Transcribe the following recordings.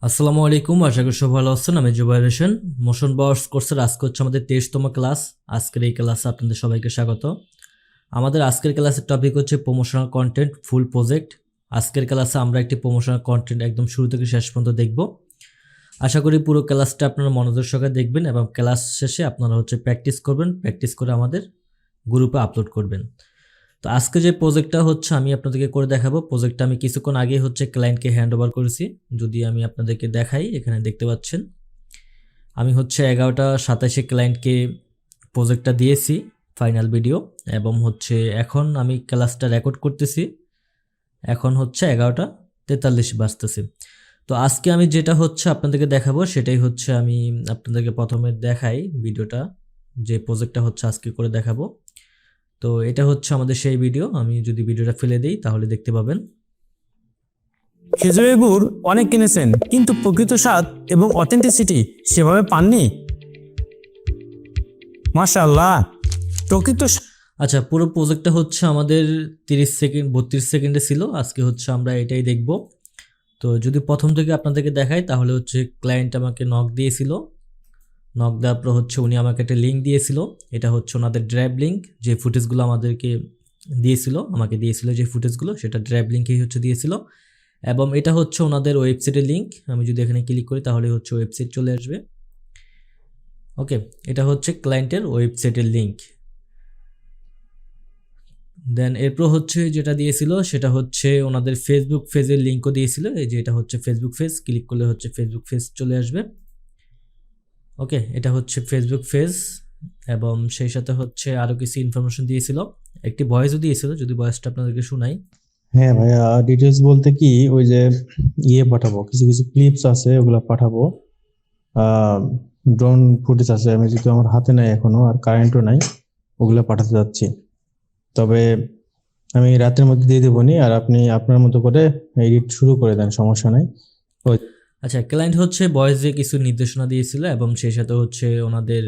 আসসালামু আলাইকুম, আশা করি সব ভালো আছেন। আমি জুবাইর হোসেন। মোশন বার্স কোর্সের আজকে হচ্ছে আমাদের 23তম ক্লাস। আজকের এই ক্লাসে আপনাদের সবাইকে স্বাগত। আমাদের আজকের ক্লাসের টপিক হচ্ছে প্রমোশনাল কন্টেন্ট ফুল প্রজেক্ট। আজকের ক্লাসে আমরা একটি প্রমোশনাল কন্টেন্ট একদম শুরু থেকে শেষ পর্যন্ত দেখব। আশা করি পুরো ক্লাসটা আপনারা মনোযোগ সহকারে দেখবেন এবং ক্লাস শেষে আপনারা হচ্ছে প্র্যাকটিস করবেন, প্র্যাকটিস করে আমাদের গ্রুপে আপলোড করবেন। তো আজকে যে প্রজেক্টটা হচ্ছে আমি আপনাদেরকে করে দেখাবো, প্রজেক্টটা আমি কিছুক্ষণ আগে হচ্ছে ক্লায়েন্টকে হ্যান্ড ওভার করেছি। যদি আমি আপনাদেরকে দেখাই, এখানে দেখতে পাচ্ছেন আমি হচ্ছে 11টা 27-এ ক্লায়েন্টকে প্রজেক্টটা দিয়েছি ফাইনাল ভিডিও, এবং হচ্ছে এখন আমি ক্লাসটা রেকর্ড করতেছি। এখন হচ্ছে 11টা 43 বাজতেছে। তো আজকে আমি যেটা হচ্ছে আপনাদেরকে দেখাবো সেটাই হচ্ছে আমি আপনাদেরকে প্রথমে দেখাই ভিডিওটা, যে প্রজেক্টটা হচ্ছে আজকে করে দেখাবো। তো এটা হচ্ছে আমাদের সেই ভিডিও। আমি যদি ভিডিওটা ফেলে দিই তাহলে দেখতে পাবেন। খেজুরের গুড় অনেক কিনেছেন, কিন্তু প্রকৃত স্বাদ এবং অথেন্টিসিটি সেভাবে পাননি। মাশাআল্লাহ, প্রকৃত আচ্ছা, পুরো প্রজেক্টটা হচ্ছে আমাদের 32 সেকেন্ডে ছিল। আজকে হচ্ছে আমরা এটাই দেখব। তো যদি প্রথম থেকে আপনাদেরকে দেখাই তাহলে হচ্ছে ক্লায়েন্ট আমাকে নক দিয়েছিল। নক দেওয়ার পর হচ্ছে উনি আমাকে একটা লিঙ্ক দিয়েছিল। এটা হচ্ছে ওনাদের ড্রাইভ লিঙ্ক, যে ফুটেজগুলো আমাদেরকে আমাকে দিয়েছিল যে ফুটেজগুলো, সেটা ড্রাইভ লিঙ্কেই হচ্ছে দিয়েছিল। এবং এটা হচ্ছে ওনাদের ওয়েবসাইটের লিঙ্ক। আমি যদি এখানে ক্লিক করি তাহলে হচ্ছে ওয়েবসাইট চলে আসবে। ওকে, এটা হচ্ছে ক্লায়েন্টের ওয়েবসাইটের লিঙ্ক। দেন এরপর হচ্ছে যেটা দিয়েছিল সেটা হচ্ছে ওনাদের ফেসবুক পেজের লিঙ্কও দিয়েছিল। এই যে এটা হচ্ছে ফেসবুক পেজ, ক্লিক করলে হচ্ছে ফেসবুক পেজ চলে আসবে। ওকে, এটা হচ্ছে ফেসবুক পেজ, এবং সেই সাথে হচ্ছে আরও কিছু ইনফরমেশন দিয়েছিল। একটি ভয়েসও দিয়েছিল, যদি ভয়েসটা আপনাদেরকে শোনাই। হ্যাঁ ভাইয়া, ডিটেলস বলতে কি ওই যে পাঠাবো, কিছু কিছু ক্লিপস আছে ওগুলা পাঠাবো। ড্রোন ফুটেজ আছে, আমি যেহেতু আমার হাতে নাই এখনো আর কারেন্টও নাই, ওগুলা পাঠাতে যাচ্ছি। তবে আমি রাতের মধ্যে দিয়ে দেবো নি, আর আপনি আপনার মতো করে এডিট শুরু করে দেন, সমস্যা নাই। ওই আচ্ছা, ক্লায়েন্ট হচ্ছে ভয়েসে কিছু নির্দেশনা দিয়েছিল এবং সেই সাথে হচ্ছে ওনাদের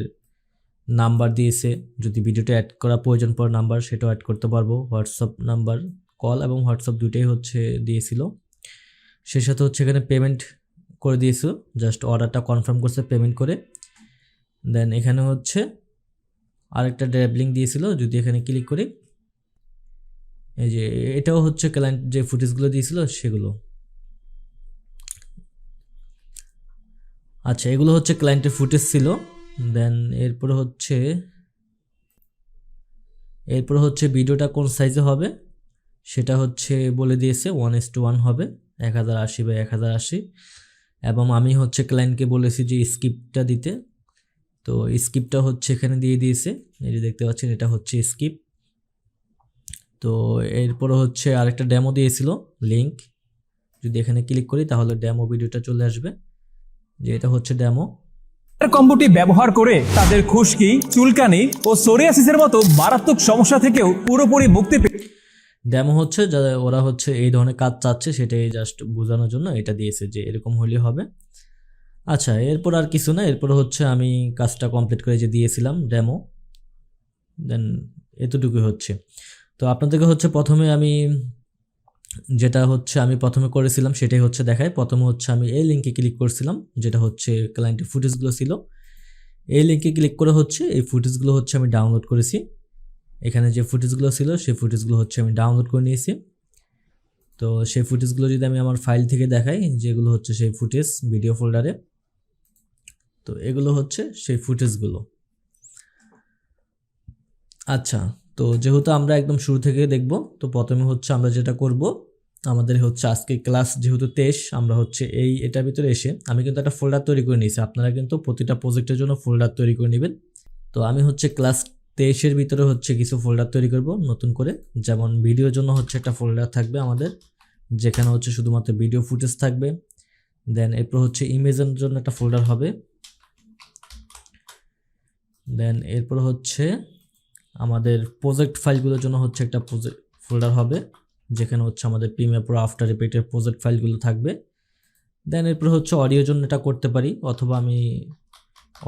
নাম্বার দিয়েছে। যদি ভিডিওটা অ্যাড করা প্রয়োজন পড়ে নাম্বার, সেটাও অ্যাড করতে পারবো। হোয়াটসঅ্যাপ নাম্বার, কল এবং হোয়াটসঅ্যাপ দুটোই হচ্ছে দিয়েছিল। সেই সাথে হচ্ছে এখানে পেমেন্ট করে দিয়েছিল, জাস্ট অর্ডারটা কনফার্ম করছে পেমেন্ট করে। দেন এখানে হচ্ছে আরেকটা ড্রাইভ লিঙ্ক দিয়েছিল, যদি এখানে ক্লিক করি, এই যে এটাও হচ্ছে ক্লায়েন্ট যে ফুটেজগুলো দিয়েছিল সেগুলো। আচ্ছা, এগুলো হচ্ছে ক্লায়েন্টের ফুটেজ ছিল। দেন এরপর হচ্ছে ভিডিওটা কোন সাইজে হবে সেটা হচ্ছে বলে দিয়েছে। 1:1 হবে, 1080x1080। এবং আমি হচ্ছে ক্লায়েন্টকে বলেছি যে স্ক্রিপ্টটা দিতে। তো স্ক্রিপ্টটা হচ্ছে এখানে দিয়ে দিয়েছে, এই যে দেখতে পাচ্ছেন এটা হচ্ছে স্ক্রিপ্ট। তো এরপর হচ্ছে আরেকটা ডেমো দিয়েছিল লিঙ্ক, যদি এখানে ক্লিক করি তাহলে ডেমো ভিডিওটা চলে আসবে, যে এটা হচ্ছে ডেমো। কম্বোটি ব্যবহার করে তাদের খুশকি, চুলকানি ও সোরিয়াসিসের মতো মারাত্মক সমস্যা থেকেও পুরোপুরি মুক্তি ডেমো হচ্ছে যা ওরা হচ্ছে এই ধরনের কাজ চাচ্ছে সেটাই জাস্ট বোঝানোর জন্য এটা দিয়েছে, যে এরকম হলে হবে। আচ্ছা, এরপর আর কিছু না, এরপর হচ্ছে আমি কাজটা কমপ্লিট করে যে দিয়েছিলাম ডেমো, দেন এতটুকুই হচ্ছে। তো আপনাদেরকে হচ্ছে প্রথমে আমি যেটা হচ্ছে আমি প্রথমে করেছিলাম সেটাই হচ্ছে দেখায়। প্রথমে হচ্ছে আমি এই লিঙ্কে ক্লিক করছিলাম, যেটা হচ্ছে ক্লায়েন্টের ফুটেজগুলো ছিল। এই লিঙ্কে ক্লিক করে হচ্ছে এই ফুটেজগুলো হচ্ছে আমি ডাউনলোড করেছি। এখানে যে ফুটেজগুলো ছিল সেই ফুটেজগুলো হচ্ছে আমি ডাউনলোড করে নিয়েছি। তো সেই ফুটেজগুলো যদি আমি আমার ফাইল থেকে দেখাই, যেগুলো হচ্ছে সেই ফুটেজ ভিডিও ফোল্ডারে, তো এগুলো হচ্ছে সেই ফুটেজগুলো। আচ্ছা, তো যেহেতু আমরা একদম শুরু থেকে দেখব, তো প্রথমে হচ্ছে আমরা যেটা করব, আমাদের হচ্ছে আজকে ক্লাস যেহেতু 23, আমরা হচ্ছে এটার ভিতরে এসে আমি কিন্তু একটা ফোল্ডার তৈরি করে নিয়েছি। আপনারা কিন্তু প্রতিটা প্রজেক্টের জন্য ফোল্ডার তৈরি করে নেবেন। তো আমি হচ্ছে ক্লাস 23-এর ভিতরে হচ্ছে কিছু ফোল্ডার তৈরি করব নতুন করে। যেমন ভিডিওর জন্য হচ্ছে একটা ফোল্ডার থাকবে আমাদের, যেখানে হচ্ছে শুধুমাত্র ভিডিও ফুটেজ থাকবে। দেন এরপর হচ্ছে ইমেজের জন্য একটা ফোল্ডার হবে। দেন এরপর হচ্ছে আমাদের প্রজেক্ট ফাইলগুলোর জন্য হচ্ছে একটা ফোল্ডার হবে, যেখানে হচ্ছে আমাদের প্রিমিয়ার প্রো, আফটার এফেক্টের প্রজেক্ট ফাইলগুলো থাকবে। দেন এরপর হচ্ছে অডিওর জন্য এটা করতে পারি, অথবা আমি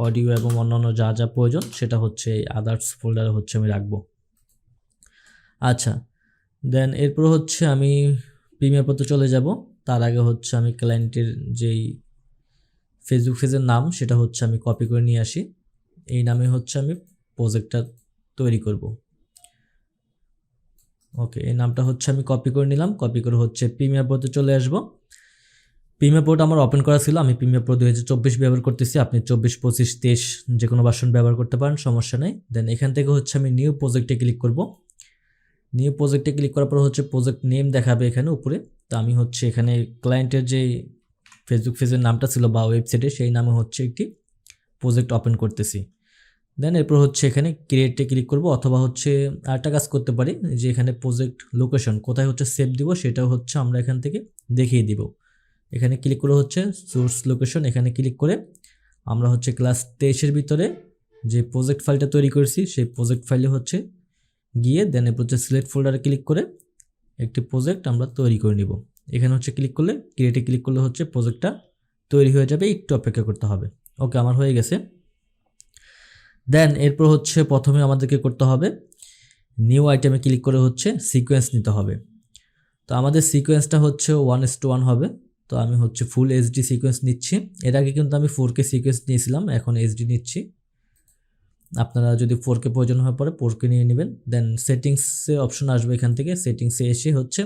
অডিও এবং অন্যান্য যা যা প্রয়োজন সেটা হচ্ছে এই আদার্স ফোল্ডারে হচ্ছে আমি রাখবো। আচ্ছা, দেন এরপর হচ্ছে আমি প্রিমিয়ার প্রোতে চলে যাব। তার আগে হচ্ছে আমি ক্লায়েন্টের যেই ফেসবুক পেজের নাম সেটা হচ্ছে আমি কপি করে নিয়ে আসি, এই নামে হচ্ছে আমি প্রজেক্টটা তৈরি করব। ওকে, এই নামটা হচ্ছে আমি কপি করে নিলাম, কপি করে হচ্ছে প্রিমিয়ার প্রোতে চলে আসব। প্রিমিয়ার প্রোটা আমার ওপেন করা ছিল, আমি প্রিমিয়ার প্রো 2024 ব্যবহার করতেছি, আপনি 24, 25, 23 যে কোনো ভার্সন ব্যবহার করতে পারেন, সমস্যা নেই। দেন এখান থেকে হচ্ছে আমি নিউ প্রজেক্টে ক্লিক করব। নিউ প্রজেক্টে ক্লিক করার পর হচ্ছে প্রজেক্ট নেম দেখাবে এখানে উপরে। তো আমি হচ্ছে এখানে ক্লায়েন্টের যে ফেসবুক পেজের নামটা ছিল বা ওয়েবসাইটে সেই নামে হচ্ছে একটি প্রজেক্ট ওপেন করতেছি। দেন এরপর হচ্ছে এখানে ক্রিয়েটে ক্লিক করব, অথবা হচ্ছে আরেকটা কাজ করতে পারি যে এখানে প্রজেক্ট লোকেশন কোথায় হচ্ছে সেভ দিব সেটাও হচ্ছে আমরা এখান থেকে দেখিয়ে দিব। এখানে ক্লিক করে হচ্ছে সোর্স লোকেশন, এখানে ক্লিক করে আমরা হচ্ছে ক্লাস 23-এর ভিতরে যে প্রজেক্ট ফাইলটা তৈরি করেছি সেই প্রজেক্ট ফাইলে হচ্ছে গিয়ে দেন এরপর হচ্ছে সিলেক্ট ফোল্ডারে ক্লিক করে একটি প্রজেক্ট আমরা তৈরি করে নিব। এখানে হচ্ছে ক্লিক করলে ক্রিয়েটে ক্লিক করলে হচ্ছে প্রজেক্টটা তৈরি হয়ে যাবে, একটু অপেক্ষা করতে হবে। ওকে, আমার হয়ে গেছে। দেন এরপর হচ্ছে প্রথমে আমাদেরকে করতে হবে নিউ আইটেমে ক্লিক করে হচ্ছে সিকোয়েন্স নিতে হবে। তো আমাদের সিকোয়েন্সটা হচ্ছে 1:1 হবে। তো আমি হচ্ছে ফুল এইচডি সিকোয়েন্স নিচ্ছি, এর আগে কিন্তু আমি 4K সিকোয়েন্স নিয়েছিলাম, এখন এইচডি নিচ্ছি। আপনারা যদি 4K প্রয়োজন হয়ে পড়ে 4K নিয়ে নেবেন। দেন সেটিংসে অপশন আসবে, এখান থেকে সেটিংসে এসে হচ্ছে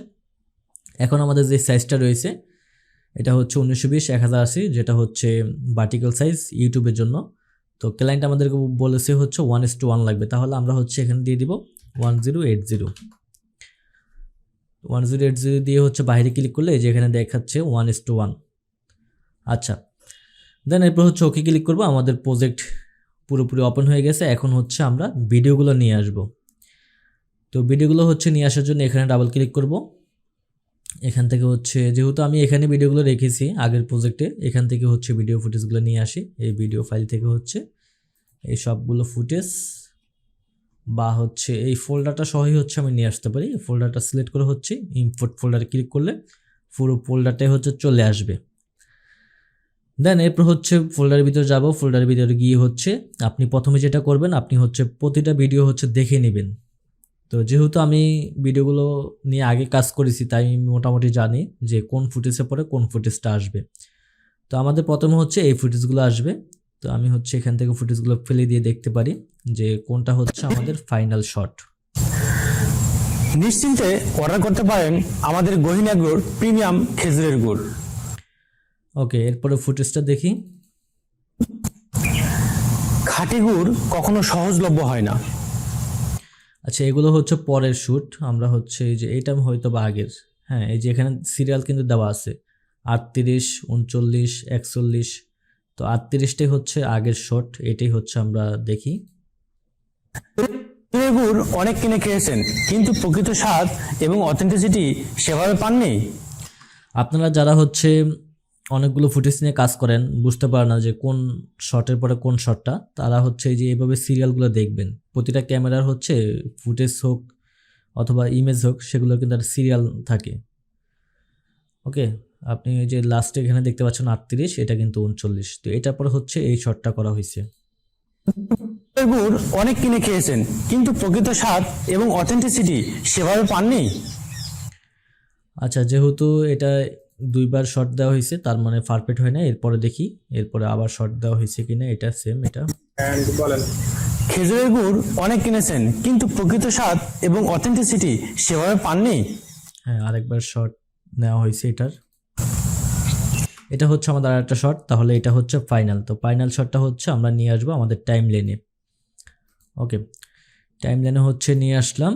এখন আমাদের যে সাইজটা রয়েছে এটা হচ্ছে 1920x1080, যেটা হচ্ছে ভার্টিক্যাল সাইজ ইউটিউবের জন্য। তো ক্লায়েন্ট আমাদেরকে বলেছে হচ্ছে 1:1 লাগবে, তাহলে আমরা হচ্ছে এখানে দিয়ে দিব 1080 দিয়ে হচ্ছে বাইরে ক্লিক করলে এই যে এখানে দেখাচ্ছে 1:1। আচ্ছা, দেন এরপর হচ্ছে ওকে ক্লিক করবো। আমাদের প্রজেক্ট পুরোপুরি ওপেন হয়ে গেছে। এখন হচ্ছে আমরা ভিডিওগুলো নিয়ে আসব। তো ভিডিওগুলো হচ্ছে নিয়ে আসার জন্য এখানে ডাবল ক্লিক করব। এখান থেকে হচ্ছে যেহেতু আমি এখানে ভিডিওগুলো রেখেছি আগের প্রজেক্টে, এখান থেকে হচ্ছে ভিডিও ফুটেজগুলো নিয়ে আসি। এই ভিডিও ফাইল থেকে হচ্ছে এই সবগুলো ফুটেজ বা হচ্ছে এই ফোল্ডারটা সহই হচ্ছে আমি নিয়ে আসতে পারি। ফোল্ডারটা সিলেক্ট করে হচ্ছে ইম্পোর্ট ফোল্ডারে ক্লিক করলে পুরো ফোল্ডারটাই হচ্ছে চলে আসবে। দেন এরপর হচ্ছে ফোল্ডারের ভিতরে যাব। ফোল্ডারের ভিতরে গিয়ে হচ্ছে আপনি প্রথমে যেটা করবেন, আপনি হচ্ছে প্রতিটা ভিডিও হচ্ছে দেখে নেবেন। তো যেহেতু আমি ভিডিওগুলো নিয়ে আগে কাজ করেছি তাই আমি মোটামুটি জানি যে কোন ফুটেজে পরে কোন ফুটেজটা আসবে। তো আমাদের প্রথমে হচ্ছে এই ফুটেজগুলো আসবে। তো আমি হচ্ছে এখান থেকে ফুটেজগুলো ফেলে দিয়ে দেখতে পারি যে কোনটা হচ্ছে আমাদের ফাইনাল শট। নিশ্চিন্তে অর্ডার করতে পারেন আমাদের গহীন এগ্রোর প্রিমিয়াম খেজুরের গুড়। ওকে, এরপরে ফুটেজটা দেখি। খাঁটি গুড় কখনো সহজলভ্য হয় না। আচ্ছা, এগুলো হচ্ছে পরের শ্যুট। আমরা হচ্ছে এই যে এইটা হয়তো বা আগের, হ্যাঁ এই যে এখানে সিরিয়াল কিন্তু দেওয়া আছে 38, 39, 41। তো 38টাই হচ্ছে আগের শট, এটাই হচ্ছে আমরা দেখি। খেজুরের গুড় অনেক কিনে খেয়েছেন, কিন্তু প্রকৃত স্বাদ এবং অথেন্টিসিটি সেভাবে পাননি। আপনারা যারা হচ্ছে অনেকগুলো ফুটেজ নিয়ে কাজ করেন, বুঝতে পারেন না যে কোন শটের পরে কোন শটটা, তারা হচ্ছে এই যে এইভাবে সিরিয়ালগুলো দেখবেন। প্রতিটা ক্যামেরার হচ্ছে ফুটেজ হোক অথবা ইমেজ হোক, সেগুলো কিন্তু একটা সিরিয়াল থাকে। ওকে, আপনি এই যে লাস্টে এখানে দেখতে পাচ্ছেন 38, এটা কিন্তু 39। তো এটার পরে হচ্ছে এই শটটা করা হয়েছে। খেজুরের গুড় অনেক কিনে খেয়েছেন, কিন্তু প্রকৃত স্বাদ এবং অথেন্টিসিটি সেভাবে পাননি। আচ্ছা, যেহেতু এটা দুইবার শট দেওয়া হয়েছে তার মানে পারফেক্ট হয় না। এরপরে দেখি এরপরে আবার শট দেওয়া হয়েছে কিনা। এটা সেম, এটা খেজুরের গুড় অনেক কিনেছেন, কিন্তু প্রকৃত স্বাদ এবং অথেন্টিসিটি সেভাবে পাননি। হ্যাঁ, আরেকবার শট নেওয়া হয়েছে এটার। এটা হচ্ছে আমাদের আরেকটা শট। তাহলে এটা হচ্ছে ফাইনাল। তো ফাইনাল শটটা হচ্ছে আমরা নিয়ে আসবো আমাদের টাইম লাইনে। ওকে, টাইম লাইনে হচ্ছে নিয়ে আসলাম।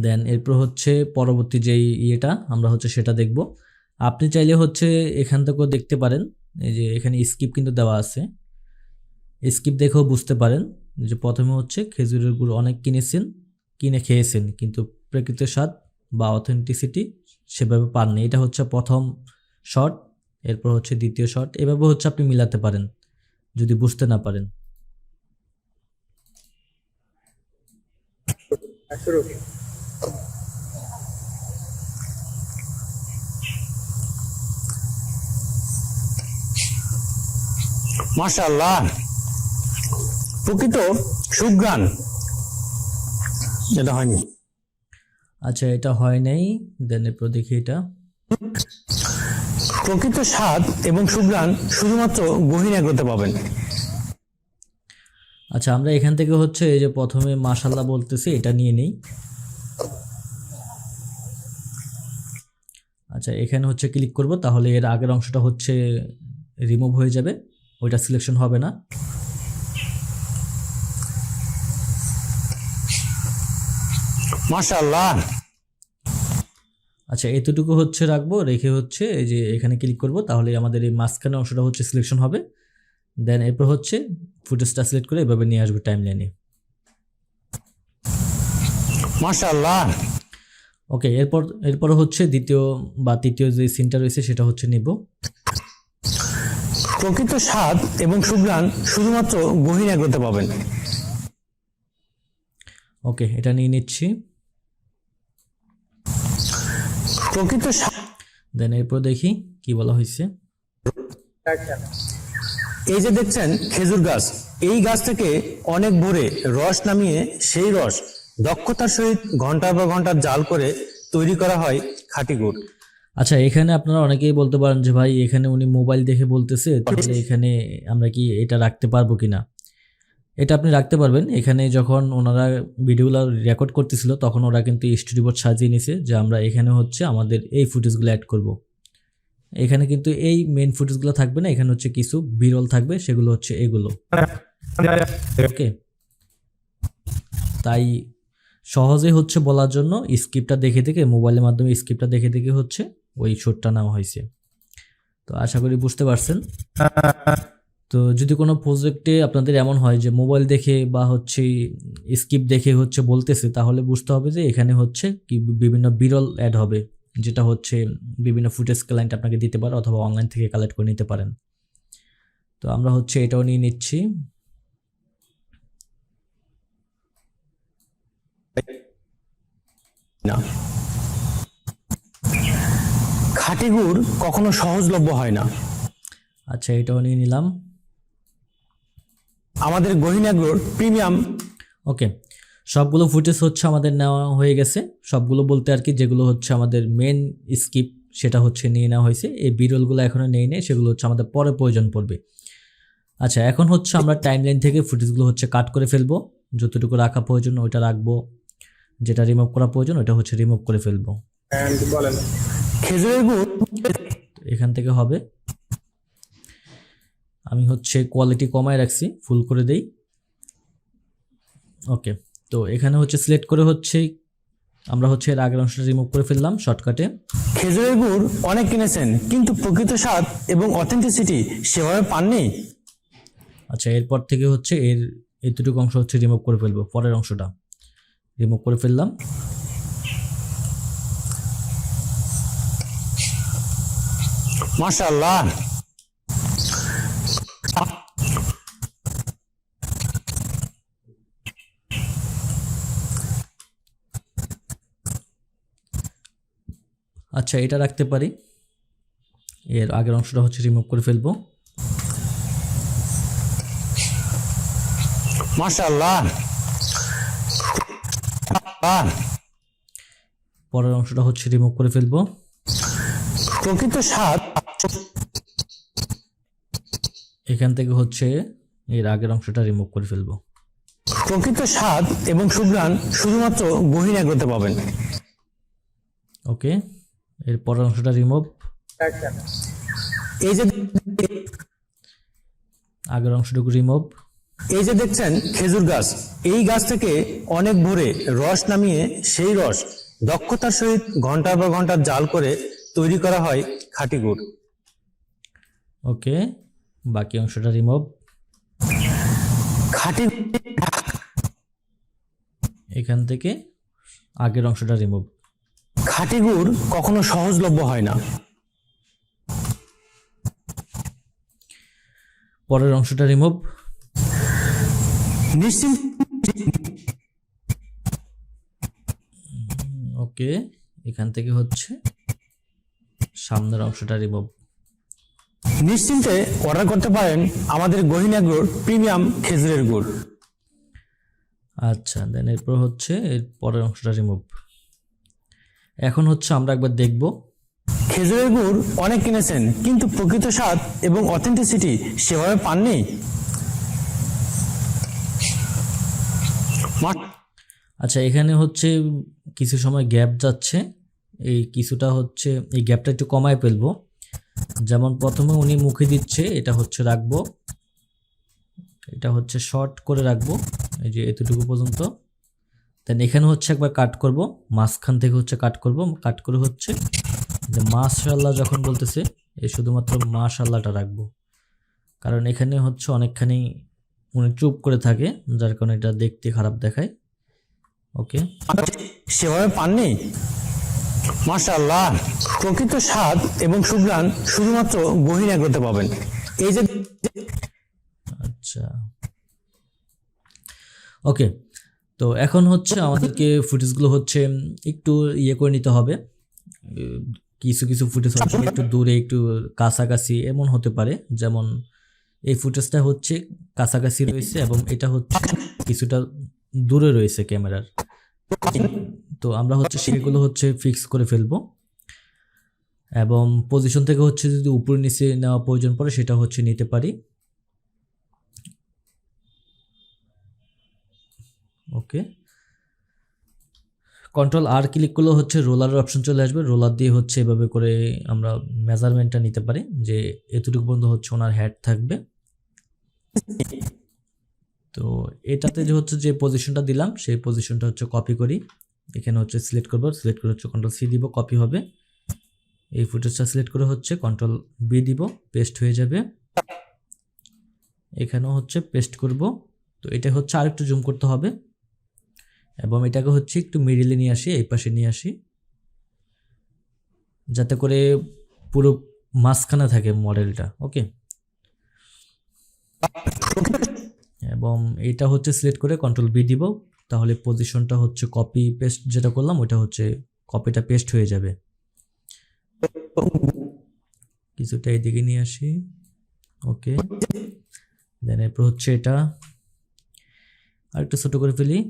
দেন এরপর হচ্ছে পরবর্তী যেই ইয়েটা আমরা হচ্ছে সেটা দেখব। আপনি চাইলে হচ্ছে এখান থেকেও দেখতে পারেন, এই যে এখানে স্কিপ কিন্তু দেওয়া আছে, স্কিপ দেখেও বুঝতে পারেন যে প্রথমে হচ্ছে খেজুরের গুড় অনেক কিনে খেয়েছেন, কিন্তু প্রকৃত স্বাদ বা অথেন্টিসিটি সেভাবে পাননি। এটা হচ্ছে প্রথম শট, এরপর হচ্ছে দ্বিতীয় শট। এভাবে হচ্ছে আপনি মিলাতে পারেন যদি বুঝতে না পারেন। মাশাআল্লাহ, প্রকৃত সুঘ্রাণ। এটা হয়নি। আচ্ছা, এটা হয় নাই। দেন এরপর দেখি এটা প্রকৃত স্বাদ এবং সুঘ্রাণ শুধুমাত্র গহীন এগ্রোতে পাবেন। আচ্ছা, আমরা এখান থেকে হচ্ছে এই যে প্রথমে মাশাল্লাহ বলতেছি, এটা নিয়ে নেই। আচ্ছা, এখানে হচ্ছে ক্লিক করব, তাহলে এর আগের অংশটা হচ্ছে রিমুভ হয়ে যাবে, ওইটা সিলেকশন হবে না। মাশাআল্লাহ। আচ্ছা, এতটুকু হচ্ছে রাখবো, রেখে হচ্ছে এই যে এখানে ক্লিক করব, তাহলে আমাদের এই মাঝখানে অংশটা হচ্ছে সিলেকশন হবে। দেন এরপর হচ্ছে ফুটেজটা সিলেক্ট করে এভাবে নিয়ে আসবে টাইম লাইনে। মাশাআল্লাহ। ওকে, এরপর হচ্ছে দ্বিতীয় বা তৃতীয় যে সিনটা রয়েছে সেটা হচ্ছে নিব। প্রকৃত স্বাদ এবং সুঘ্রাণ শুধুমাত্র গহীন এগ্রোতে পাবেন। ওকে, এটা নিয়ে নিচ্ছি। প্রকৃত দেন এরপর দেখি কি বলা হয়েছে। এই যে দেখছেন খেজুর গাছ, এই গাছ থেকে অনেক ভোরে রস নামিয়ে সেই রস দক্ষতার সহিত ঘন্টার পর ঘন্টা জাল করে তৈরি করা হয় খাঁটি গুড়। আচ্ছা, এখানে আপনারা অনেকেই বলতে পারেন যে ভাই এখানে উনি মোবাইল দেখে বলতেছে, তাহলে এখানে আমরা কি এটা রাখতে পারবো কিনা? এটা আপনি রাখতে পারবেন। এখানে যখন ওনারা ভিডিওগুলো রেকর্ড করতেছিল তখন ওরা কিন্তু স্টুডিওবোর্ড সাজিয়ে নিছে যে আমরা এখানে হচ্ছে আমাদের এই ফুটেজগুলো অ্যাড করব। এখানে কিন্তু এই মেইন ফুটেজগুলো থাকবে না, এখানে হচ্ছে কিছু বিরল থাকবে, সেগুলো হচ্ছে এগুলো। ওকে, তাই সহজে হচ্ছে বলার জন্য স্ক্রিপ্টটা দেখে দেখে, মোবাইলের মাধ্যমে স্ক্রিপ্টটা দেখে দেখে হচ্ছে ওই শটটা নেওয়া হয়েছে। তো আশা করি বুঝতে পারছেন। তো যদি কোনো প্রজেক্টে আপনাদের এমন হয় যে মোবাইল দেখে বা হচ্ছে স্ক্রিপ্ট দেখে হচ্ছে বলতেছে, তাহলে বুঝতে হবে যে এখানে হচ্ছে কি বিভিন্ন বিরল অ্যাড হবে, যেটা হচ্ছে বিভিন্ন ফুটেজ ক্লায়েন্ট আপনাকে দিতে পারে অথবা অনলাইন থেকে কালেক্ট করে নিতে পারেন। তো আমরা হচ্ছে এটাও নিয়ে নিচ্ছি। না, খাঁটি গুড় কখনো সহজলভ্য হয় না। আচ্ছা, এটাও নিয়ে নিলাম। আমাদের গহীন এগ্রোর প্রিমিয়াম। ওকে, সবগুলো ফুটেজ হচ্ছে আমাদের নেওয়া হয়ে গেছে, সবগুলো বলতে আর কি যেগুলো হচ্ছে আমাদের মেন স্ক্রিপ্ট সেটা হচ্ছে নিয়ে নেওয়া হয়েছে। এই বিরলগুলো এখনও নেই নেই, সেগুলো হচ্ছে আমাদের পরে প্রয়োজন পড়বে। আচ্ছা, এখন হচ্ছে আমরা টাইমলাইন থেকে ফুটেজগুলো হচ্ছে কাট করে ফেলবো, যতটুকু রাখা প্রয়োজন ওইটা রাখবো, যেটা রিমুভ করা প্রয়োজন ওইটা হচ্ছে রিমুভ করে ফেলবো। খেজুরের গুড় এখান থেকে হবে, আমি হচ্ছে কোয়ালিটি কমায় রাখছি, ফুল করে দেই। ওকে, তো এখানে হচ্ছে সিলেক্ট করে হচ্ছে আমরা হচ্ছে এর আগের অংশটা রিমুভ করে ফেললাম শর্টকাটে। খেজুরের গুড় অনেক কিনেছেন, কিন্তু প্রকৃত স্বাদ এবং অথেন্টিসিটি সেভাবে পাননি। আচ্ছা, এরপর থেকে হচ্ছে এতটুকু অংশ হচ্ছে রিমুভ করে ফেলবো, পরের অংশটা রিমুভ করে ফেললাম। মাশাআল্লাহ। আচ্ছা, এটা রাখতে পারি, এর আগের অংশটা হচ্ছে রিমুভ করে ফেলবো। মাশাআল্লাহ। পরের অংশটা হচ্ছে রিমুভ করে ফেলবো। প্রকৃত স্বাদ এখান থেকে হচ্ছে এর আগের অংশটা রিমুভ করে ফেলবো। প্রকৃত স্বাদ এবং সুঘ্রাণ শুধুমাত্র গহীন এগ্রোতে পাবেন। ওকে, এর পরের অংশটা রিমুভ। এই যে আগের অংশটুকু রিমুভ। এই যে দেখছেন খেজুর গাছ, এই গাছ থেকে অনেক ভোরে রস নামিয়ে সেই রস দক্ষতার সহিত ঘন্টার পর ঘন্টা জাল করে তৈরি করা হয় খাঁটি গুড়। ওকে, বাকি অংশটা রিমুভ। খাঁটি এখান থেকে আগের অংশটা রিমুভ। খাঁটি গুড় কখনো সহজলভ্য হয় না। পরের অংশটা রিমুভ। নিশ্চিন্ত ওকে, এখান থেকে হচ্ছে সামনের অংশটা রিমুভ। নিশ্চিন্তে অর্ডার করতে পারেন আমাদের গহীন এগ্রোর প্রিমিয়াম খেজুরের গুড়। আচ্ছা, দেন এরপর হচ্ছে এর পরের অংশটা রিমুভ। এখন হচ্ছে আমরা একবার দেখব খেজুরের গুড় অনেক কিনেছেন, কিন্তু প্রকৃত স্বাদ এবং অথেন্টিসিটি সেভাবে পাননি। আচ্ছা, এখানে হচ্ছে কিছু সময় গ্যাপ যাচ্ছে, এই কিছুটা হচ্ছে এই গ্যাপটা একটু কমায় ফেলবো। যেমন প্রথমে উনি মুখে দিচ্ছে, এটা হচ্ছে রাখবো, এটা হচ্ছে শর্ট করে রাখবো, এই যে এতটুকু পর্যন্ত। দেন এখানে হচ্ছে একবার কাট করব, মাঝখান থেকে হচ্ছে কাট করব, কাট করে হচ্ছে যে মাশাআল্লাহ যখন বলতেছে এই শুধুমাত্র মাশাআল্লাহটা রাখবো, কারণ এখানে হচ্ছে অনেকখানি উনি চুপ করে থাকে, যার কারণে এটা দেখতে খারাপ দেখায়। ওকে, সেভাবে পাননি। মাশাআল্লাহ, প্রকৃত স্বাদ এবং সুঘ্রাণ শুধুমাত্র গহীন এগ্রোতে পাবেন। এই যে আচ্ছা ওকে, তো এখন হচ্ছে আমাদেরকে ফুটেজগুলো হচ্ছে একটু ইয়ে করে নিতে হবে। কিছু কিছু ফুটেজ হচ্ছে একটু দূরে একটু কাছাকাছি এমন হতে পারে, যেমন এই ফুটেজটা হচ্ছে কাছাকাছি রয়েছে এবং এটা হচ্ছে কিছুটা দূরে রয়েছে ক্যামেরার। তো আমরা হচ্ছে সেগুলো হচ্ছে ফিক্স করে ফেলবো, এবং পজিশন থেকে হচ্ছে যদি উপর নিচে নেওয়া প্রয়োজন পড়ে সেটা হচ্ছে নিতে পারি। ওকে, কন্ট্রোল আর ক্লিক করলে হচ্ছে রোলারের অপশন চলে আসবে, রোলার দিয়ে হচ্ছে এভাবে করে আমরা মেজারমেন্টটা নিতে পারি যে এতটুকু পর্যন্ত হচ্ছে ওনার হেড থাকবে। তো এটাতে যে হচ্ছে যে পজিশনটা দিলাম সেই পজিশনটা হচ্ছে কপি করি, এখানে হচ্ছে সিলেক্ট করব, সিলেক্ট করে হচ্ছে কন্ট্রোল সি দিব, কপি হবে। এই ফুটেজটা সিলেক্ট করে হচ্ছে কন্ট্রোল বি দিব, পেস্ট হয়ে যাবে। এখানেও হচ্ছে পেস্ট করব। তো এটা হচ্ছে আরেকটু জুম করতে হবে এবং এটাকে হচ্ছে একটু মিডিলে নিয়ে আসি, এই পাশে নিয়ে আসি, যাতে করে পুরো মাঝখানে থাকে মডেলটা। ওকে, এবং এটা হচ্ছে সিলেক্ট করে কন্ট্রোল বি দিব, তাহলে পজিশনটা হচ্ছে কপি পেস্ট যেটা করলাম ওটা হচ্ছে কপিটা পেস্ট হয়ে যাবে। কিছুটা এইদিকে নিয়ে আসি। ওকে, দেন এরপর হচ্ছে এটা আরেকটু ছোট করে ফেলি।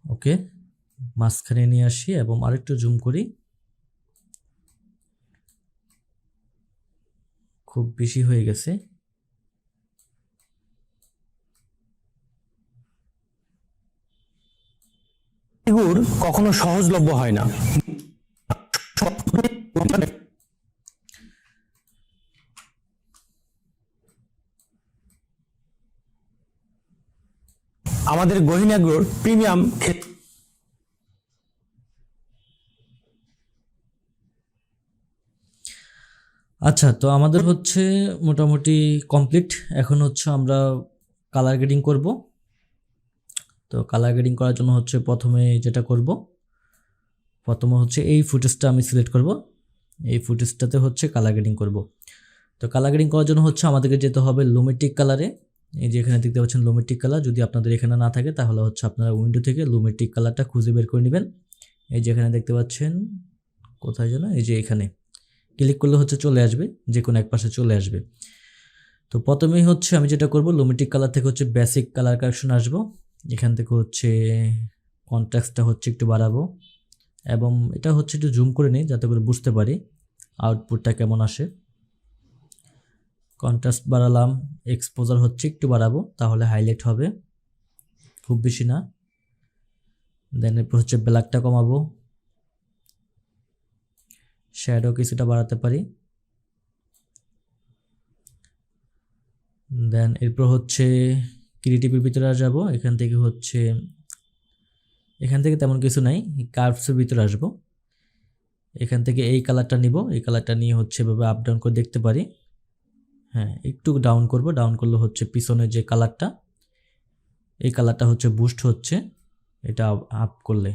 ওকে, মাঝখানে নিয়ে আসি এবং আরেকটু জুম করি, খুব বেশি হয়ে গেছে। গুড় কখনো সহজলভ্য হয় না। আমাদের গহীন এগ্রোর প্রিমিয়াম আচ্ছা, তো আমাদের হচ্ছে মোটামুটি কমপ্লিট। এখন হচ্ছে আমরা কালার গ্রেডিং করব। তো কালার গ্রেডিং করার জন্য হচ্ছে প্রথমে যেটা করব, প্রথমে হচ্ছে এই ফুটেজটা আমি সিলেক্ট করব, এই ফুটেজটাতে হচ্ছে কালার গ্রেডিং করব। তো কালার গ্রেডিং করার জন্য হচ্ছে আমাদেরকে যেতে হবে লুমেট্রিক কালারে। এই যে এখানে দেখতে পাচ্ছেন লুমেট্রিক কালার, যদি আপনাদের এখানে না থাকে তাহলে হচ্ছে আপনারা উইন্ডো থেকে লুমেট্রিক কালারটা খুঁজে বের করে নেবেন। এই যে এখানে দেখতে পাচ্ছেন, কোথায় যেন, এই যে এখানে ক্লিক করলে হচ্ছে চলে আসবে, যে কোনো এক পাশে চলে আসবে। তো প্রথমেই হচ্ছে আমি যেটা করব, লুমেট্রিক কালার থেকে হচ্ছে বেসিক কালার কারেকশন আসবো, এখান থেকে হচ্ছে কন্ট্রাস্টটা হচ্ছে একটু বাড়াবো এবং এটা হচ্ছে একটু জুম করে নিই যাতে করে বুঝতে পারি আউটপুটটা কেমন আসে। কন্ট্রাস্ট বাড়ালাম, এক্সপোজার হচ্ছে একটু বাড়াবো, তাহলে হাইলাইট হবে, খুব বেশি না। দেন এরপর হচ্ছে ব্ল্যাকটা কমাবো, শ্যাডো কিছুটা বাড়াতে পারি। দেন এরপর হচ্ছে ক্রিয়েটিভের ভিতরে যাব, এখান থেকে হচ্ছে এখান থেকে তেমন কিছু নাই, কার্ভসের ভিতরে আসব, এখান থেকে এই কালারটা নিব, এই কালারটা নিয়ে হচ্ছে এভাবে আপ ডাউন করে দেখতে পারি। হ্যাঁ, একটু ডাউন করব, ডাউন করলে হচ্ছে পিছনের যে কালারটা, এই কালারটা হচ্ছে বুস্ট হচ্ছে, এটা আপ করলে,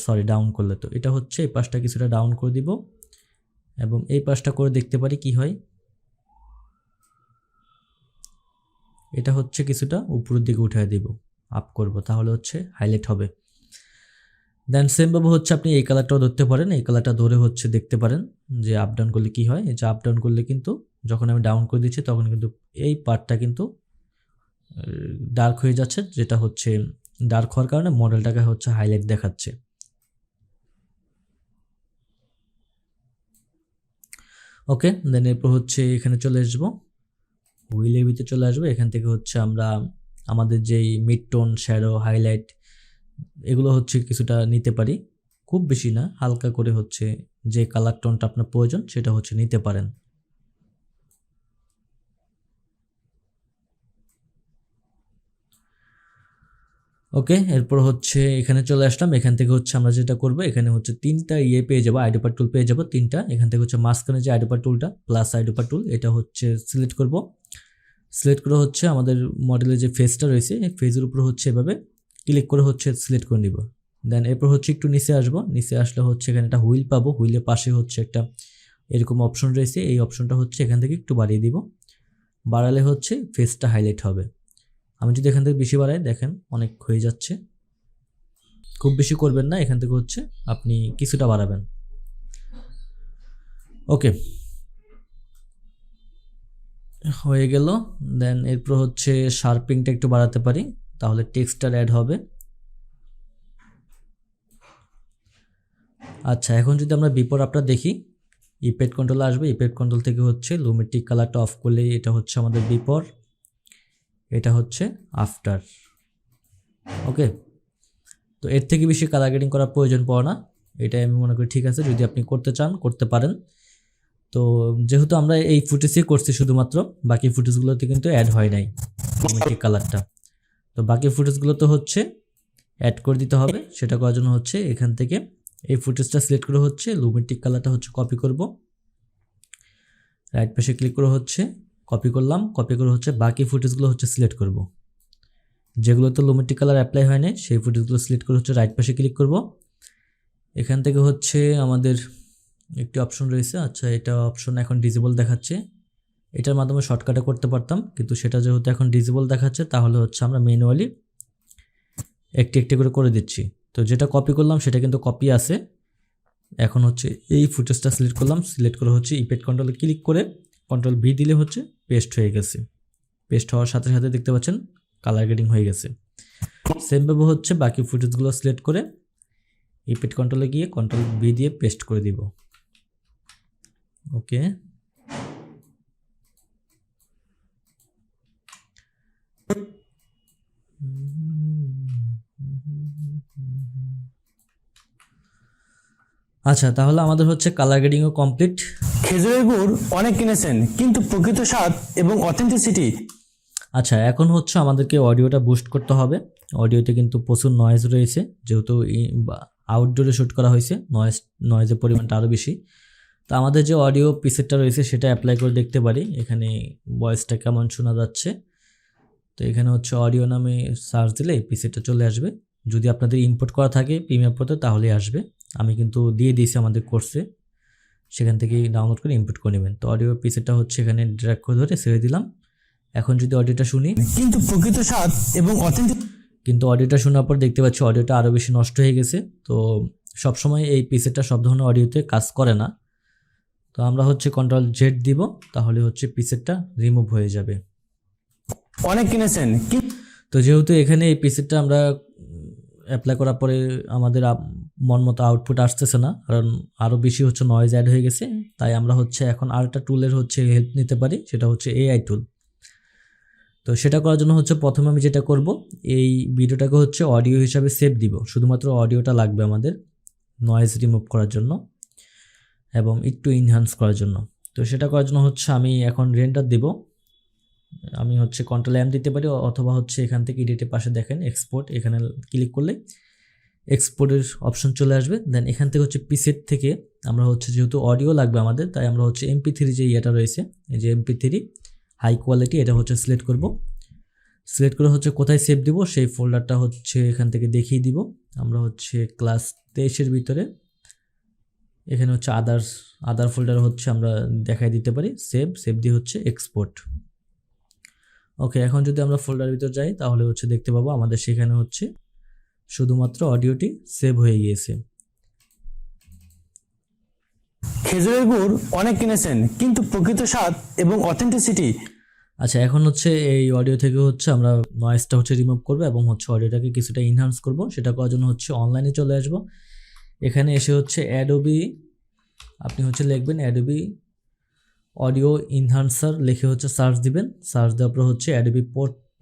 সরি ডাউন করলে। তো এটা হচ্ছে এই পাশটা কিছুটা ডাউন করে দিব এবং এই পাশটা করে দেখতে পারি কি হয়। এটা হচ্ছে কিছুটা উপরের দিকে উঠায় দিব, আপ করব, তাহলে হচ্ছে হাইলাইট হবে। দেন সেমভাবে হচ্ছে আপনি এই কালারটাও ধরতে পারেন, এই কালারটা ধরে হচ্ছে দেখতে পারেন যে আপ ডাউন করলে কি হয়। এই যে আপ ডাউন করলে কিন্তু যখন আমি ডাউন করে দিচ্ছি তখন কিন্তু এই পার্টটা কিন্তু ডার্ক হয়ে যাচ্ছে, যেটা হচ্ছে ডার্ক হওয়ার কারণে মডেলটাকে হচ্ছে হাইলাইট দেখাচ্ছে। ওকে, দেন এরপর হচ্ছে এখানে চলে আসবো, হুইলের ভিতরে চলে আসবো। এখান থেকে হচ্ছে আমরা আমাদের যেই মিড টোন, শ্যাডো, হাইলাইট এগুলো হচ্ছে কিছুটা নিতে পারি, খুব বেশি না, হালকা করে হচ্ছে যে কালার টোনটা আপনার প্রয়োজন সেটা হচ্ছে নিতে পারেন। ওকে, এরপর হচ্ছে এখানে চলে আসলাম। এখান থেকে হচ্ছে আমরা যেটা করব, এখানে হচ্ছে 3টা পেয়ে যাবো, আইডোপার টুল পেয়ে যাবো 3টা। এখান থেকে হচ্ছে মাঝখানে যে আইডোপার টুলটা প্লাস আইডোপার টুল, এটা হচ্ছে সিলেক্ট করব। সিলেক্ট করে হচ্ছে আমাদের মডেলের যে ফেসটা রয়েছে এই ফেজের উপর হচ্ছে এভাবে ক্লিক করে হচ্ছে সিলেক্ট করে নিব। দেন এরপর হচ্ছে একটু নিচে আসবো, নিচে আসলে হচ্ছে এখানে একটা হুইল পাবো, হুইলের পাশে হচ্ছে একটা এরকম অপশন রয়েছে, এই অপশনটা হচ্ছে এখান থেকে একটু বাড়িয়ে দিব, বাড়ালে হচ্ছে ফেসটা হাইলাইট হবে। আমি যদি এখান থেকে বেশি বাড়াই দেখেন অনেক হয়ে যাচ্ছে, খুব বেশি করবেন না, এখান থেকে হচ্ছে আপনি কিছুটা বাড়াবেন। ওকে, হয়ে গেল। দেন এরপর হচ্ছে শার্পিংটা একটু বাড়াতে পারি, তাহলে টেক্সটার অ্যাড হবে। আচ্ছা, এখন যদি আমরা বিফোর আফটার দেখি, ইফেক্ট কন্ট্রোল আসবে, ইফেক্ট কন্ট্রোল থেকে হচ্ছে লুমেট্রিক কালারটা অফ করলে এটা হচ্ছে আমাদের বিফোর, এটা হচ্ছে আফটার। ওকে, তো এর থেকে বেশি কালার গ্রেডিং করার প্রয়োজন পড়ে না, এটাই আমি মনে করি ঠিক আছে। যদি আপনি করতে চান করতে পারেন। তো যেহেতু আমরা এই ফুটেজই করছি শুধুমাত্র, বাকি ফুটেজগুলোতে কিন্তু অ্যাড হয় নাই লুমেট্রিক কালারটা, তো বাকি ফুটেজগুলোতে হচ্ছে অ্যাড করে দিতে হবে। সেটা করার জন্য হচ্ছে এখান থেকে এই ফুটেজটা সিলেক্ট করে হচ্ছে লুমেট্রিক কালারটা হচ্ছে কপি করব, রাইট পাশে ক্লিক করে হচ্ছে কপি করলাম, কপি করে হচ্ছে বাকি ফুটেজগুলো হচ্ছে সিলেক্ট করব, যেগুলোতে লুমেট্রিক কালার অ্যাপ্লাই হয় না সেই ফুটেজগুলো সিলেক্ট করে হচ্ছে রাইট পাশে ক্লিক করব। এখান থেকে হচ্ছে আমাদের একটি অপশন রয়েছে, আচ্ছা এটা অপশন এখন ডিজেবল দেখাচ্ছে, এটার মাধ্যমে শর্টকাটে করতে পারতাম, কিন্তু সেটা যেহেতু এখন ডিজেবল দেখাচ্ছে তাহলে হচ্ছে আমরা ম্যানুয়ালি একটি একটি করে করে দিচ্ছি। তো যেটা কপি করলাম সেটা কিন্তু কপি আছে, এখন হচ্ছে এই ফুটেজটা সিলেক্ট করলাম, সিলেক্ট করে হচ্ছে ইফেক্ট কন্ট্রোলে ক্লিক করে কন্ট্রোল ভি দিলে হচ্ছে পেস্ট হয়ে গেছে। পেস্ট হওয়ার সাথে সাথে দেখতে পাচ্ছেন কালার গ্রেডিং হয়ে গেছে। সেমভাবে হচ্ছে বাকি ফুটেজগুলো সিলেক্ট করে ইফেক্ট কন্ট্রোলে গিয়ে কন্ট্রোল ভি দিয়ে পেস্ট করে দিব। ওকে, আচ্ছা তাহলে আমাদের হচ্ছে কালার গ্রেডিংও কমপ্লিট। খেজুরের গুড় অনেক কিনেছেন, কিন্তু প্রকৃত স্বাদ এবং অথেন্টিসিটি। আচ্ছা, এখন হচ্ছে আমাদেরকে অডিওটা বুস্ট করতে হবে। অডিওতে কিন্তু প্রচুর নয়েজ রয়েছে, যেহেতু আউটডোরে শ্যুট করা হয়েছে, নয়েজের পরিমাণটা আরও বেশি। তো আমাদের যে অডিও পিসেটটা রয়েছে সেটা অ্যাপ্লাই করে দেখতে পারি, এখানে ভয়েসটা কেমন শোনা যাচ্ছে। তো এখানে হচ্ছে অডিও নামে সার্চ দিলে এই পিসেটটা চলে আসবে, যদি আপনাদের ইম্পোর্ট করা থাকে প্রিমিয়ার প্রোতে তাহলেই আসবে। আমি কিন্তু দিয়ে দিয়েছি আমাদের কোর্সে, সেখান থেকেই ডাউনলোড করে ইম্পোর্ট করে নেবেন। তো অডিও পিসেটটা হচ্ছে এখানে ড্র্যাগ করে ধরে ছেড়ে দিলাম। এখন যদি অডিওটা শুনি, কিন্তু প্রকৃত স্বাদ এবং কিন্তু অডিওটা শোনার পর দেখতে পাচ্ছি অডিওটা আরও বেশি নষ্ট হয়ে গেছে। তো সবসময় এই পিসেটটা সব ধরনের অডিওতে কাজ করে না, তো আমরা হচ্ছে কন্ট্রোল জেড দিব, তাহলে হচ্ছে পিসেটটা রিমুভ হয়ে যাবে। অনেক কিনেছেন। তো যেহেতু এখানে এই পিসেটটা আমরা অ্যাপ্লাই করার পরে আমাদের মন মতো আউটপুট আসতেছে না, কারণ আরও বেশি হচ্ছে নয়েজ অ্যাড হয়ে গেছে, তাই আমরা হচ্ছে এখন আরেকটা টুলের হচ্ছে হেল্প নিতে পারি, সেটা হচ্ছে এআই টুল। তো সেটা করার জন্য হচ্ছে প্রথমে আমি যেটা করব, এই ভিডিওটাকে হচ্ছে অডিও হিসাবে সেভ দিব, শুধুমাত্র অডিওটা লাগবে আমাদের নয়েজ রিমুভ করার জন্য এবং একটু ইনহ্যান্স করার জন্য। তো সেটা করার জন্য হচ্ছে আমি এখন রেন্ডার দিব, আমি হচ্ছে কন্ট্রোল এম দিতে পারি, অথবা হচ্ছে এখান থেকে এডিটের পাশে দেখেন এক্সপোর্ট, এখানে ক্লিক করলে এক্সপোর্টের অপশন চলে আসবে। দেন এখান থেকে হচ্ছে পিসেট থেকে আমরা হচ্ছে যেহেতু অডিও লাগবে আমাদের, তাই আমরা হচ্ছে MP3 যে ইয়েটা রয়েছে, এই যে MP3 হাই কোয়ালিটি, এটা হচ্ছে সিলেক্ট করব। সিলেক্ট করে হচ্ছে কোথায় সেভ দিব সেই ফোল্ডারটা হচ্ছে এখান থেকে দেখিয়ে দিব। আমরা হচ্ছে ক্লাস 23-এর ভিতরে এখানে হচ্ছে আদার ফোল্ডার হচ্ছে আমরা দেখাই দিতে পারি, সেভ দিয়ে হচ্ছে এক্সপোর্ট। ওকে, এখন যদি আমরা ফোল্ডারের ভিতর যাই তাহলে হচ্ছে দেখতে পাবো আমাদের সেখানে হচ্ছে শুধুমাত্র অডিওটি সেভ হয়ে গিয়েছে। খেজুরের গুড় অনেক কিনেছেন কিন্তু প্রকৃত স্বাদ এবং অথেন্টিসিটি আচ্ছা, এখন হচ্ছে এই অডিও থেকে হচ্ছে আমরা নয়েজটা হচ্ছে রিমুভ করবো এবং হচ্ছে অডিওটাকে কিছুটা ইনহান্স করব। সেটা করার জন্য হচ্ছে অনলাইনে চলে আসব। এখানে এসে হচ্ছে অ্যাডোবি, আপনি হচ্ছে লিখবেন অ্যাডোবি অডিও ইনহান্সার, লিখে হচ্ছে সার্চ দিবেন। সার্চ দেওয়ার পর হচ্ছে অ্যাডোবি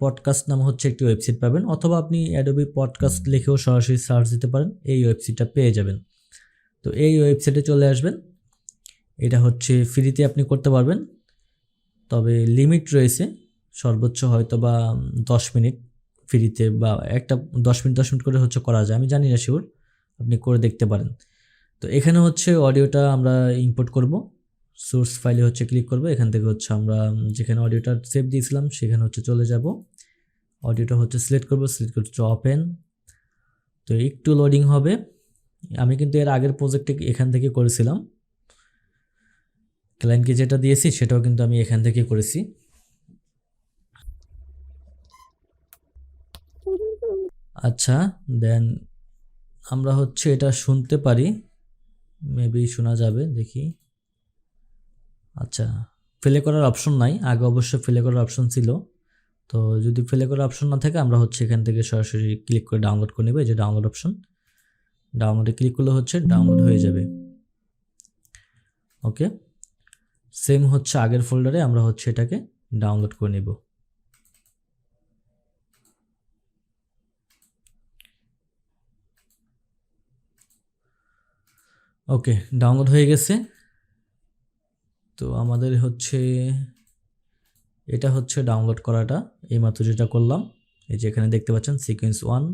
পডকাস্ট নামে হচ্ছে একটি ওয়েবসাইট পাবেন, অথবা আপনি অ্যাডোবি পডকাস্ট লিখেও সরাসরি সার্চ দিতে পারেন, এই ওয়েবসাইটটা পেয়ে যাবেন। তো এই ওয়েবসাইটে চলে আসবেন। এটা হচ্ছে ফ্রিতে আপনি করতে পারবেন, তবে লিমিট রয়েছে, সর্বোচ্চ হয়তো বা 10 মিনিট ফ্রিতে, বা একটা 10 মিনিট করে হচ্ছে করা যায়, আমি জানি না শিওর, আপনি করে দেখতে পারেন। তো এখানে হচ্ছে অডিওটা আমরা ইম্পোর্ট করব। সোর্স ফাইলে হচ্ছে ক্লিক করব, এখান থেকে হচ্ছে আমরা যেখানে অডিওটা সেভ দিয়েছিলাম সেখানে হচ্ছে চলে যাব। অডিওটা হচ্ছে সিলেক্ট করব, সিলেক্ট করতে ওপেন। তো একটু লোডিং হবে। আমি কিন্তু এর আগের প্রজেক্টে এখান থেকে করেছিলাম, ক্লায়েন্টকে যেটা দিয়েছি সেটাও কিন্তু আমি এখান থেকে করেছি। আচ্ছা, দেন আমরা হচ্ছে এটা শুনতে পারি, মেবি শোনা যাবে, দেখি। আচ্ছা, প্লে করার অপশন নাই, আগে অবশ্য প্লে করার অপশন ছিল। তো যদি প্লে করার অপশন না থাকে আমরা হচ্ছে এখান থেকে সরাসরি ক্লিক করে ডাউনলোড করে নেব। এই যে ডাউনলোড অপশন, ডাউনলোডে ক্লিক করলে হচ্ছে ডাউনলোড হয়ে যাবে। ওকে, সেম হচ্ছে আগের ফোল্ডারে আমরা হচ্ছে এটাকে ডাউনলোড করে নেব। ওকে, ডাউনলোড হয়ে গেছে। তো আমাদের হচ্ছে এটা হচ্ছে ডাউনলোড করাটা, এইমাত্র যেটা করলাম। এই যে এখানে দেখতে পাচ্ছেন সিকোয়েন্স 1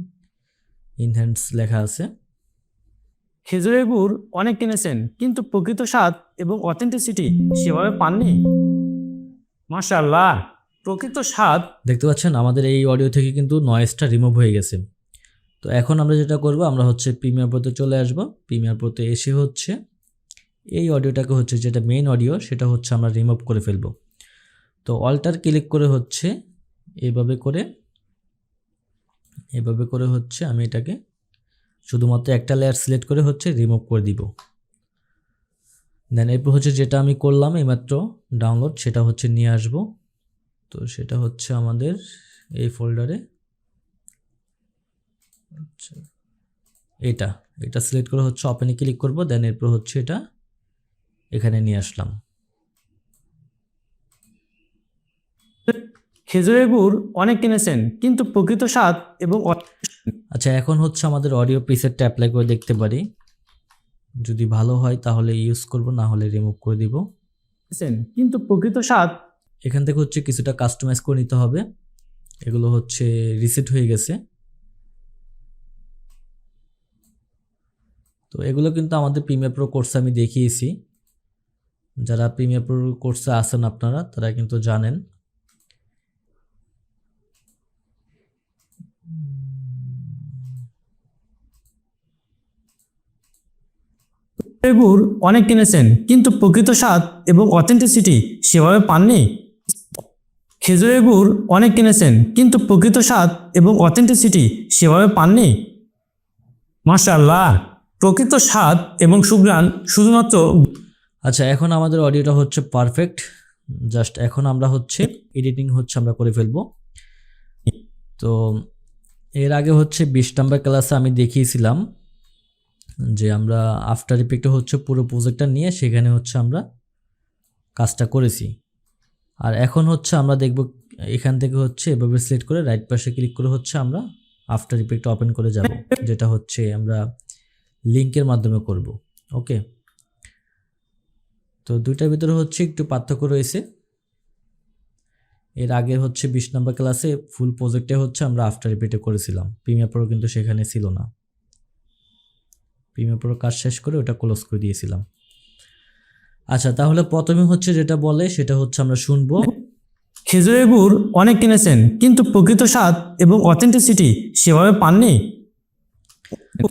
ইনহ্যান্স লেখা আছে। খেজুরের গুড় অনেক কিনেছেন কিন্তু প্রকৃত স্বাদ এবং অথেন্টিসিটি সেভাবে পাননি। মাশাআল্লাহ, প্রকৃত স্বাদ দেখতে পাচ্ছেন আমাদের এই অডিও থেকে কিন্তু নয়েজটা রিমুভ হয়ে গেছে। তো এখন আমরা যেটা করব, আমরা হচ্ছে প্রিমিয়ার প্রোতে চলে আসব। প্রিমিয়ার প্রোতে এসে হচ্ছে এই অডিওটাকে হচ্ছে যেটা মেইন অডিও সেটা হচ্ছে আমরা রিমুভ করে ফেলব। তো অল্টার ক্লিক করে হচ্ছে এভাবে করে হচ্ছে আমি এটাকে শুধুমাত্র একটা লেয়ার সিলেক্ট করে হচ্ছে রিমুভ করে দিব। দেন এরপর হচ্ছে যেটা আমি করলাম এইমাত্র ডাউনলোড, সেটা হচ্ছে নিয়ে আসব। তো সেটা হচ্ছে আমাদের এই ফোল্ডারে, আচ্ছা এটা সিলেক্ট করে হচ্ছে ওপেনে ক্লিক করব। দেন এরপর হচ্ছে এটা এখানে নিয়ে আসলাম। খেজুরের গুড় অনেক কিনেছেন কিন্তু প্রকৃত স্বাদ এবং আচ্ছা, এখন হচ্ছে আমাদের অডিও প্রিসেটটা অ্যাপ্লাই করে দেখতে পারি, যদি ভালো হয় তাহলে ইউজ করব, না হলে রিমুভ করে দিব। কিন্তু প্রকৃত স্বাদ এখান থেকে হচ্ছে কিছুটা কাস্টমাইজ করে নিতে হবে, এগুলো হচ্ছে রিসেট হয়ে গেছে। তো এগুলো কিন্তু আমাদের প্রিমিয়ার প্রো কোর্সে আমি দেখিয়েছি, যারা প্রিমিয়ার প্রো কোর্সে আছেন আপনারা তারা কিন্তু জানেন। গুড় অনেক কিনেছেন কিন্তু প্রকৃত স্বাদ এবং অথেন্টিসিটি সেভাবে পাননি। খেজুরের গুড় অনেক কিনেছেন কিন্তু প্রকৃত স্বাদ এবং অথেন্টিসিটি সেভাবে পাননি। মাশাআল্লাহ, প্রকৃত স্বাদ এবং সুঘ্রাণ শুধুমাত্র। আচ্ছা, এখন আমাদের অডিওটা হচ্ছে পারফেক্ট। জাস্ট এখন আমরা হচ্ছে এডিটিং হচ্ছে আমরা করে ফেলবো। তো এর আগে হচ্ছে 20 নম্বর ক্লাসে আমি দেখিয়েছিলাম যে আমরা আফটার ইফেক্টে হচ্ছে পুরো প্রজেক্টটা নিয়ে সেখানে হচ্ছে আমরা কাজটা করেছি। আর এখন হচ্ছে আমরা দেখব এখান থেকে হচ্ছে এভাবে সিলেক্ট করে রাইট পাশে ক্লিক করে হচ্ছে আমরা আফটার ইফেক্ট ওপেন করে যাব, যেটা হচ্ছে আমরা লিংকের মাধ্যমে করব। ওকে, তো দুইটার ভিতরে হচ্ছে একটু পার্থক্য রয়েছে। এর আগে হচ্ছে 20 নম্বর ক্লাসে ফুল প্রজেক্টে হচ্ছে আমরা আফটার ইফেক্টে করেছিলাম, প্রিমিয়ার প্রো কিন্তু সেখানে ছিল না। প্রিমিয়ার প্রো কাজ শেষ করে ওটা ক্লোজ করে দিয়েছিলাম। আচ্ছা, তাহলে প্রথমে হচ্ছে যেটা বলে সেটা হচ্ছে আমরা শুনবো। খেজুরের গুড় অনেক কিনেছেন কিন্তু প্রকৃত স্বাদ এবং অথেন্টিসিটি সেভাবে পাননি।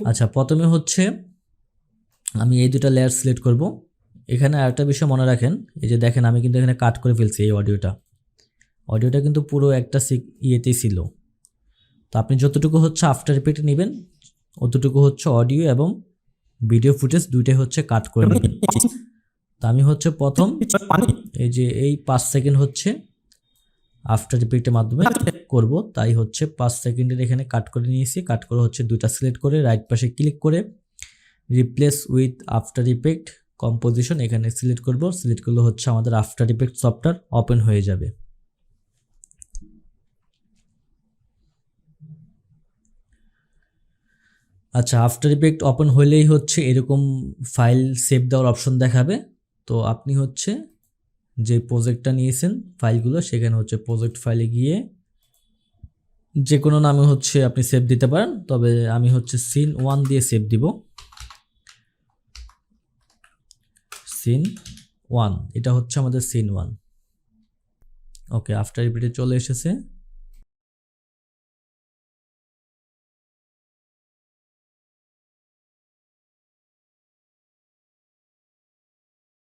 আচ্ছা, প্রথমে হচ্ছে আমি এই দুটা লেয়ার সিলেক্ট করব। এখানে আরেকটা বিষয় মনে রাখেন, এই যে দেখেন আমি কিন্তু এখানে কাট করে ফেলছি এই অডিওটা কিন্তু পুরো একটা ইয়েতেই ছিল। তো আপনি যতটুকু হচ্ছে আফটার ইফেক্ট নেবেন অতটুকু হচ্ছে অডিও এবং ভিডিও ফুটেজ দুইটাই হচ্ছে কাট করে নেবেন। তো আমি হচ্ছে প্রথম এই যে এই 5 সেকেন্ড হচ্ছে আফটার ইফেক্টের মাধ্যমে করব, তাই হচ্ছে 5 সেকেন্ডের এখানে কাট করে নিয়েছি। কাট করে হচ্ছে দুইটা সিলেক্ট করে রাইট পাশে ক্লিক করে replace with after effect composition এখানে সিলেক্ট করব। সিলেক্ট করলে হচ্ছে আমাদের আফটার ইফেক্ট সফটওয়্যার ওপেন হয়ে যাবে। আচ্ছা, আফটার ইফেক্ট ওপেন হলেই হচ্ছে এরকম ফাইল সেভ দেওয়ার অপশন দেখাবে। তো আপনি হচ্ছে যে প্রজেক্টটা নিয়েছেন ফাইলগুলো, সেখানে হচ্ছে প্রজেক্ট ফাইলে গিয়ে যে কোনো নামে হচ্ছে আপনি সেভ দিতে পারেন, তবে আমি হচ্ছে সিন 1 দিয়ে সেভ দিব। সিন 1, এটা হচ্ছে আমাদের সিন 1। ওকে, আফটার ইফেক্টে চলে এসেছে।